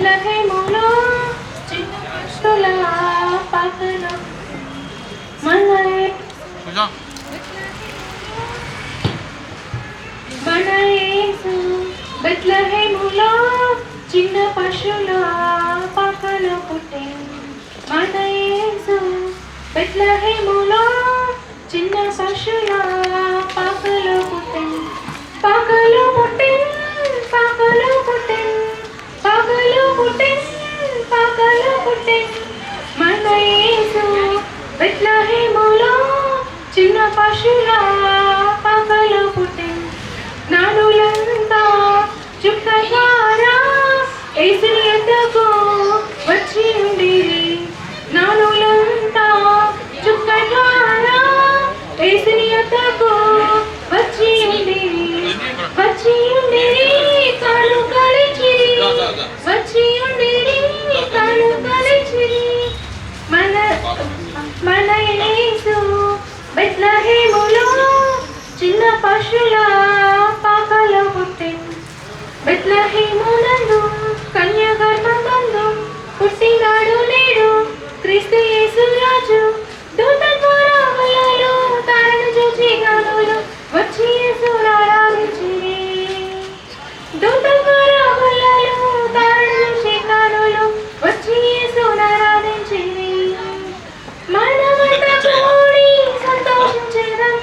బెత్లెహేములో చిన్న పశుల పాకల మన యేసు బెత్లెహేములో చిన్న పశుల పాకల పుట్టెను. మన యేసు బెత్లెహేములో చిన్న పశుల పాకల పుట్టెను. పాకలు పుట్టెను, పాకలు పుట్టెను, పాకలు పుట్టెను, పాకలు పుట్టెను. మన యేసు బెత్లెహేములో చిన్న పశుల పాకల పుట్టెను. నానులంతా చుక్క ద్వారా యేసుని యొద్దకు వచ్చి ఉండిరి. నానులంతా చుక్క ద్వారా యేసుని యొద్దకు వచ్చి ఉండిరి. వచ్చి ఉండిరి కాలు కలిచిరి, వచ్చి ఉండిరి కాలు కలిచిరి. మన యేసు బెత్లెహేములో చిన్న పశుల పాకల పుట్టెను. బెత్లెహేమునందు కన్య గర్భమందు పుట్టినాడు నేడు క్రీస్తు యేసు రాజు. దూత ద్వారా వలలు తారను చూచి గానులు వచ్చి యేసును ఆరాధించిరి. దూత ద్వారా వలలు తారను చూచి గానులు వచ్చి యేసును ఆరాధించిరి. మనమంతా కూడి సంతోషించెదం,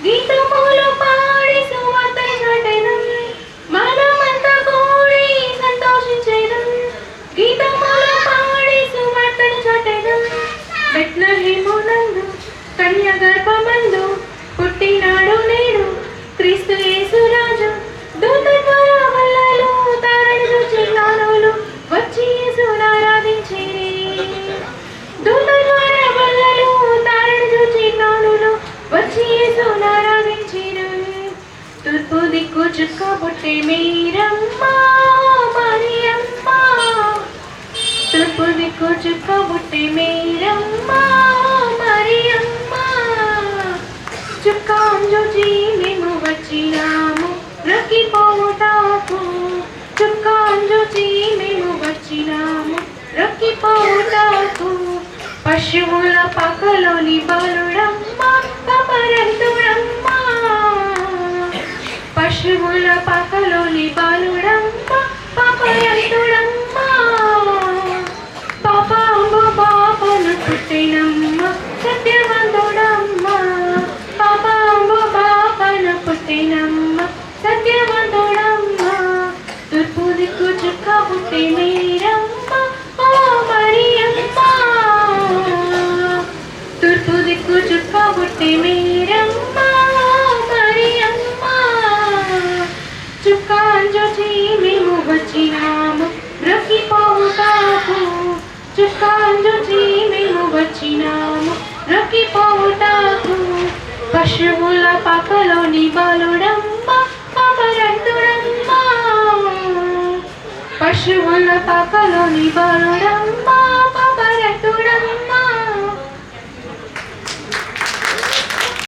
గీతములు పాడి సువార్తను చాటెదం. మనమంతా కూడి సంతోషించెదం, గీతములు పాడి సువార్తను చాటెదం. బెత్లెహేమునందు కన్య గర్భమందు పుట్టినాడు నేడు క్రీస్తు యేసు రాజు. దూత ద్వారా వలలు తారను చూచి గానులు వచ్చి యేసును ఆరాధించిరి. దూత ద్వారా వలలు తారను చూచి గానులు వచ్చి యేసును ఆరాధించిరి. తూర్పు దిక్కు చుక్క పుట్టే మీరమ్మ మరియమ్మ. తూర్పు దిక్కు చుక్క పుట్టే మీరమ్మ మరియమ్మ. చుక్కాను చూచి మేము వచ్చినాము రక్కిపోవుటకు. చుక్కాను చూచి మేము వచ్చినాము రక్కిపోవుటకు. పశువుల పాకలోని బాలుడమ్మ పాపరంతుడమ్మ. పశువుల పాకలోని బాలుడమ్మ పాపరంతుడమ్మ. పాపాంబు పాపను పుట్టినమ్మ సత్యవంతుడమ్మ. పాపాంబు పాపను పుట్టినమ్మ సత్యవంతుడమ్మ. తూర్పు దిక్కు చుక్క పుట్టి మీరమ్మ ఓ మరియమ్మ. తూర్పు దిక్కు చుక్క పుట్టి మీరమ్మ మరియమ్మ. చుక్కాను చూచి మేము వచ్చినాము రక్కిపోవుటకు. చుక్కాను చూచి మేము వచ్చినాము రక్కిపోవుటకు. పశువుల పాకలోని బాలుడమ్మ పాపరంతుడమ్మ. పశువుల పాకలోని బాలుడమ్మ